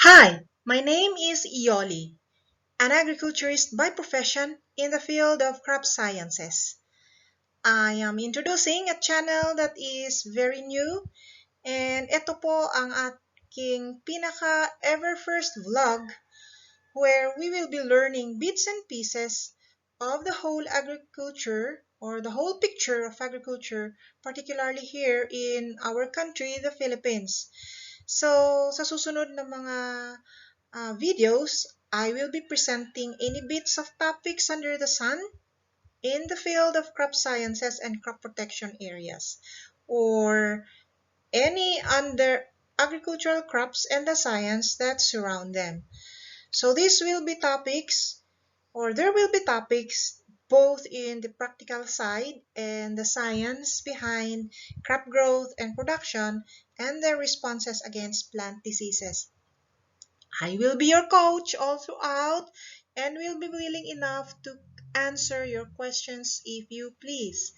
Hi, my name is Ioli, an agriculturist by profession in the field of crop sciences. I am introducing a channel that is very new and ito po ang aking pinaka ever first vlog where we will be learning bits and pieces of the whole agriculture or the whole picture of agriculture, particularly here in our country, the Philippines. So, sa susunod na mga videos, I will be presenting any bits of topics under the sun in the field of crop sciences and crop protection areas, or any under agricultural crops and the science that surround them. So these will be topics, or there will be topics both in the practical side and the science behind crop growth and production and their responses against plant diseases. I will be your coach all throughout and will be willing enough to answer your questions if you please.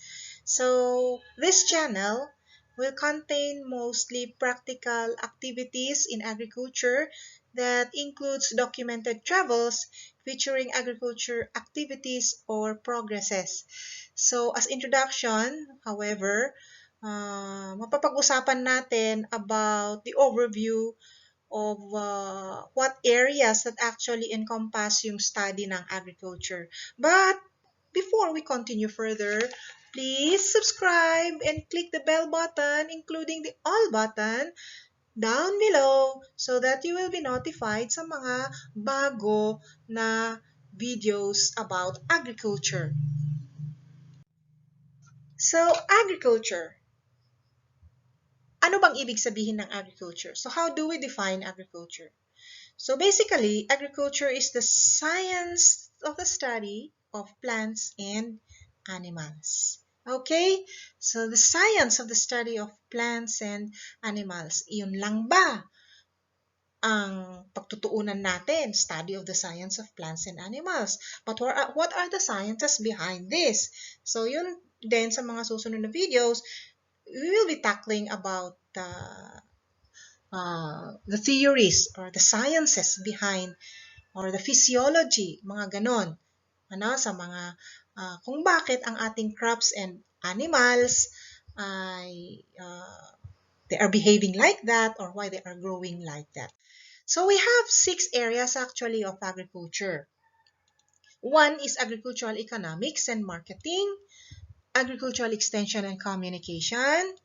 So, this channel will contain mostly practical activities in agriculture that includes documented travels featuring agriculture activities or progresses. So, as introduction, however, mapapag-usapan natin about the overview of what areas that actually encompass yung study ng agriculture. But before we continue further, please subscribe and click the bell button, including the all button, down below so that you will be notified sa mga bago na videos about agriculture. So, agriculture. Ano bang ibig sabihin ng agriculture? So, how do we define agriculture? So basically, agriculture is the science of the study of plants and animals. Okay? So the science of the study of plants and animals. Iyon lang ba ang pagtutuunan natin? Study of the science of plants and animals. But what are the sciences behind this? So yun din sa mga susunod na videos, we will be tackling about the theories or the sciences behind or the physiology, mga ganon. Sa mga kung bakit ang ating crops and animals ay they are behaving like that or why they are growing like that. So we have 6 areas actually of agriculture. One is agricultural economics and marketing, agricultural extension and communication,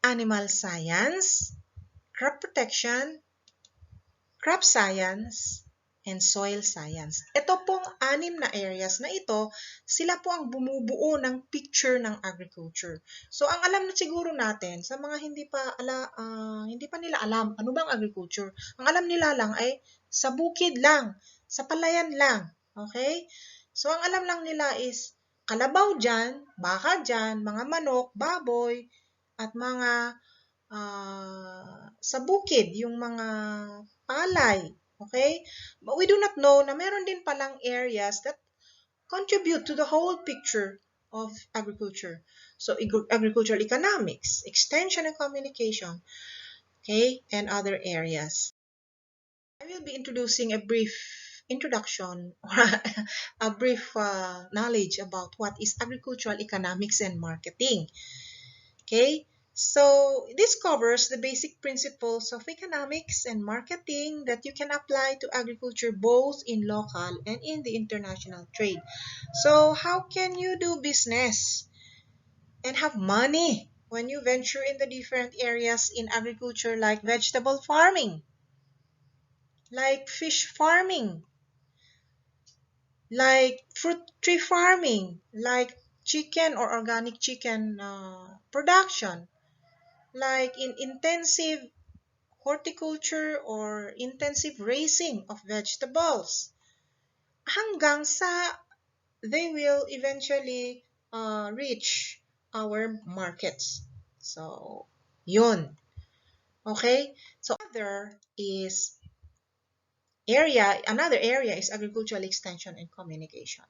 animal science, crop protection, crop science, and soil science. Ito pong 6 na areas na ito, sila po ang bumubuo ng picture ng agriculture. So, ang alam na siguro natin, sa mga hindi pa nila alam ano bang agriculture, ang alam nila lang ay sa bukid lang, sa palayan lang. Okay? So, ang alam lang nila is kalabaw dyan, baka dyan, mga manok, baboy, at mga sa bukid, yung mga palay. Okay? But we do not know na meron din palang areas that contribute to the whole picture of agriculture. So, agricultural economics, extension and communication, okay, and other areas. I will be introducing a brief introduction or a brief knowledge about what is agricultural economics and marketing. Okay? So, this covers the basic principles of economics and marketing that you can apply to agriculture both in local and in the international trade. So, how can you do business and have money when you venture in the different areas in agriculture like vegetable farming, like fish farming, like fruit tree farming, like chicken or organic chicken production, like in intensive horticulture or intensive raising of vegetables hanggang sa they will eventually reach our markets. So, yun. Okay? So, another area is agricultural extension and communication.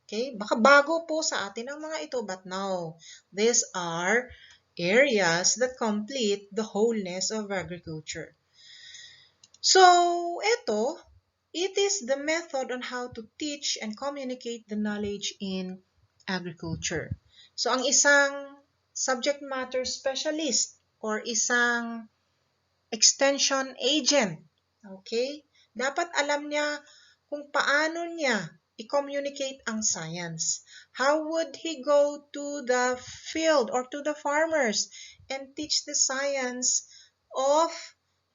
Okay? Baka bago po sa atin ang mga ito, but no. These are areas that complete the wholeness of agriculture. So, it is the method on how to teach and communicate the knowledge in agriculture. So, ang isang subject matter specialist or isang extension agent, okay? Dapat alam niya kung paano niya i-communicate ang science. How would he go to the field or to the farmers and teach the science of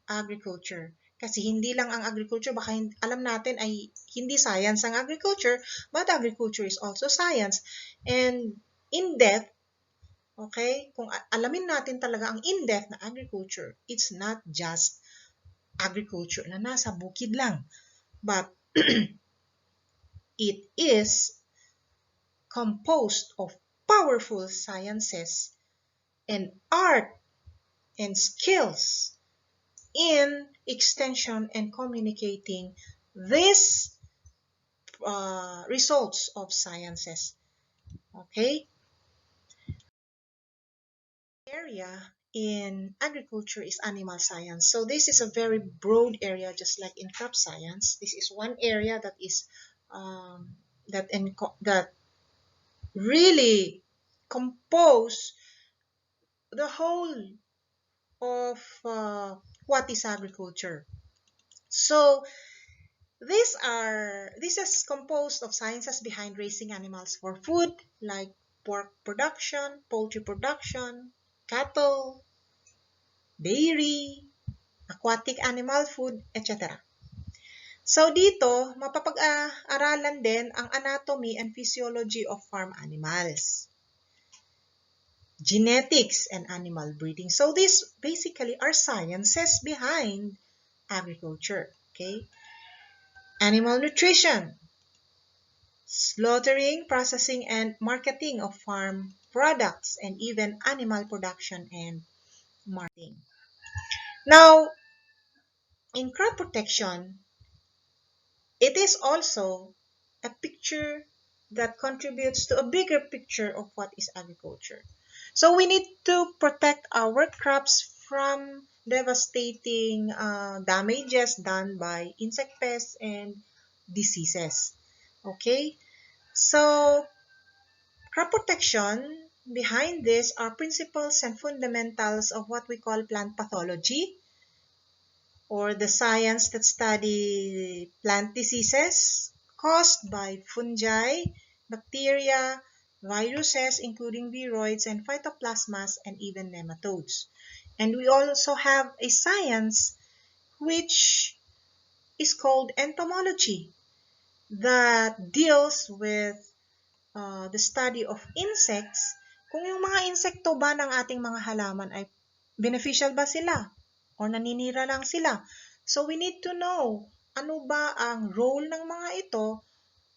agriculture? Kasi hindi lang ang agriculture, baka alam natin ay hindi science ang agriculture, but agriculture is also science. And in depth, okay, kung alamin natin talaga ang in-depth na agriculture, it's not just agriculture na nasa bukid lang, but it is composed of powerful sciences and art and skills in extension and communicating these results of sciences. Okay? Area in agriculture is animal science. So this is a very broad area, just like in crop science. This is one area that is that really compose the whole of what is agriculture. So this is composed of sciences behind raising animals for food, like pork production, poultry production, cattle, dairy, aquatic animal food, etc. So dito, mapapag-aralan din ang anatomy and physiology of farm animals, genetics, and animal breeding. So these basically are sciences behind agriculture. Okay? Animal nutrition, slaughtering, processing, and marketing of farm products, and even animal production and marketing. Now, in crop protection, it is also a picture that contributes to a bigger picture of what is agriculture. So we need to protect our crops from devastating damages done by insect pests and diseases. Okay? So, crop protection, behind this are principles and fundamentals of what we call plant pathology, or the science that study plant diseases caused by fungi, bacteria, viruses including viroids and phytoplasmas, and even nematodes. And we also have a science which is called entomology that deals with the study of insects, kung yung mga insekto ba ng ating mga halaman ay beneficial ba sila or naninira lang sila. So we need to know ano ba ang role ng mga ito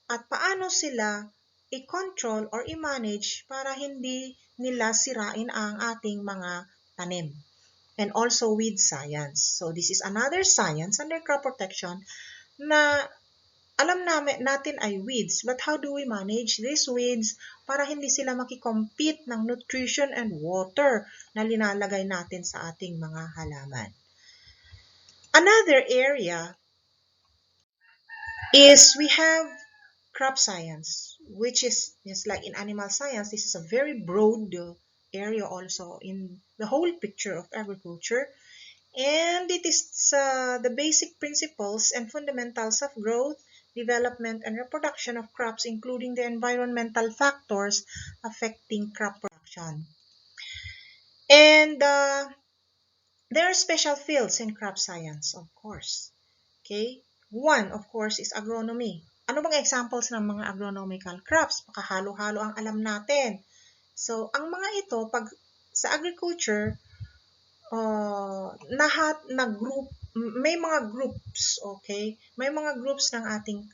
at paano sila i-control or i-manage para hindi nila sirain ang ating mga tanim. And also weed science. So this is another science under crop protection na alam natin ay weeds, but how do we manage these weeds para hindi sila makikompete ng nutrition and water na linalagay natin sa ating mga halaman? Another area is we have crop science, which is just like in animal science. This is a very broad area also in the whole picture of agriculture. And it is the basic principles and fundamentals of growth, development, and reproduction of crops, including the environmental factors affecting crop production. And there are special fields in crop science, of course. Okay? One, of course, is agronomy. Ano bang examples ng mga agronomical crops? Makahalo-halo ang alam natin. So, ang mga ito, pag sa agriculture, may mga groups, okay? May mga groups ng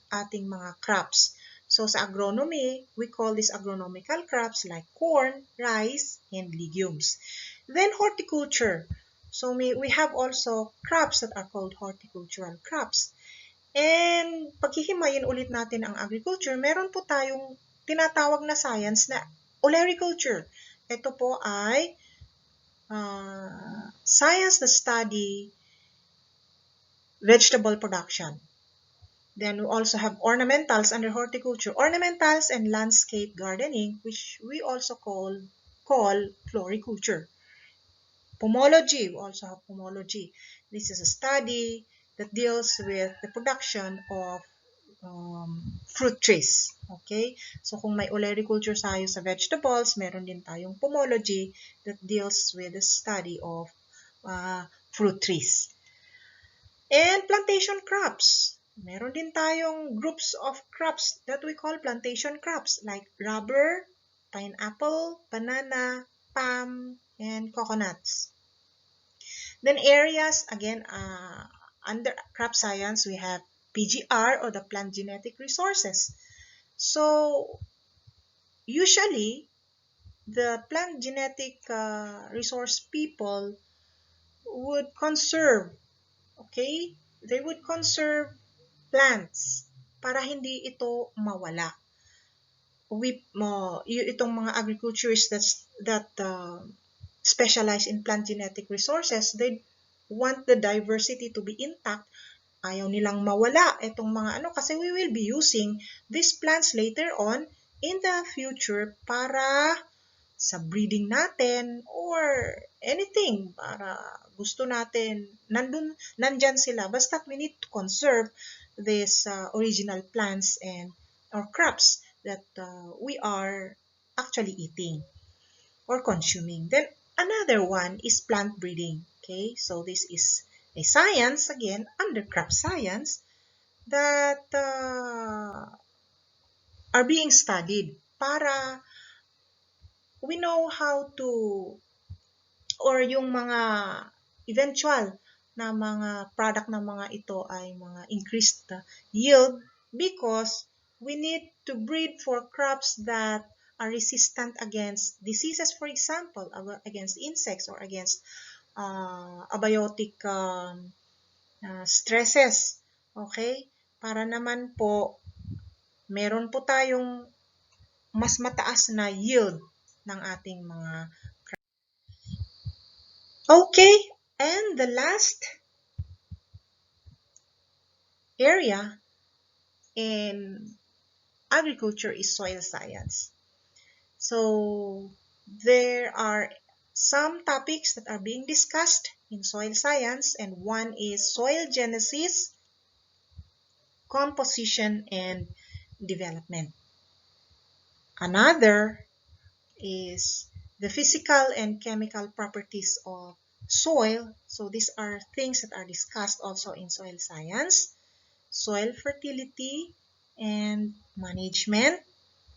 ating mga crops. So sa agronomy, we call these agronomical crops like corn, rice, and legumes. Then horticulture. So we have also crops that are called horticultural crops. And paghihimayin ulit natin ang agriculture, meron po tayong tinatawag na science na olericulture. Ito po ay science na study vegetable production. Then we also have ornamentals under horticulture, ornamentals and landscape gardening, which we also call floriculture. Pomology, we also have pomology. This is a study that deals with the production of fruit trees. Okay? So kung may olericulture tayo sa vegetables, meron din tayong pomology that deals with the study of fruit trees. And plantation crops. Meron din tayong groups of crops that we call plantation crops like rubber, pineapple, banana, palm, and coconuts. Then areas, again, under crop science, we have PGR or the plant genetic resources. So usually, the plant genetic resource people would conserve, okay? They would conserve plants para hindi ito mawala. Itong mga agriculturists that specialize in plant genetic resources, they want the diversity to be intact. Ayaw nilang mawala itong mga kasi we will be using these plants later on in the future para sa breeding natin or anything para gusto natin nandyan sila, basta we need to conserve these original plants and or crops that we are actually eating or consuming. Then another one is plant breeding. Okay, so this is a science again under crop science that are being studied para we know how to or yung mga eventual na mga product ng mga ito ay mga increased yield because we need to breed for crops that are resistant against diseases, for example, against insects or against abiotic stresses. Okay? Para naman po, meron po tayong mas mataas na yield ng ating mga crops. Okay, and the last area in agriculture is soil science. So there are some topics that are being discussed in soil science, and one is soil genesis, composition, and development. Another is the physical and chemical properties of soil. So these are things that are discussed also in soil science. Soil fertility and management,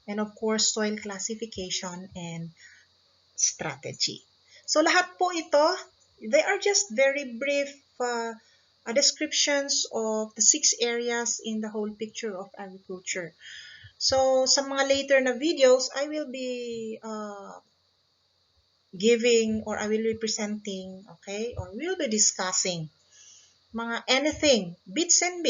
and of course, soil classification and strategy. So lahat po ito, they are just very brief descriptions of the 6 areas in the whole picture of agriculture. So sa mga later na videos, I will be giving or I will be presenting, okay, or we'll be discussing mga anything, bits and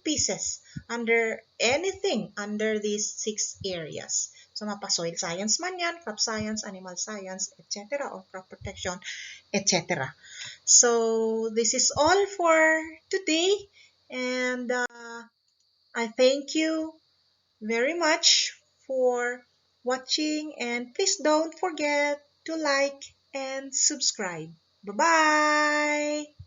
pieces under anything under these 6 areas. So mapa-soil science man yan, crop science, animal science, etc. or crop protection, etc. So this is all for today, and I thank you very much for watching, and please don't forget to like and subscribe. Bye-bye!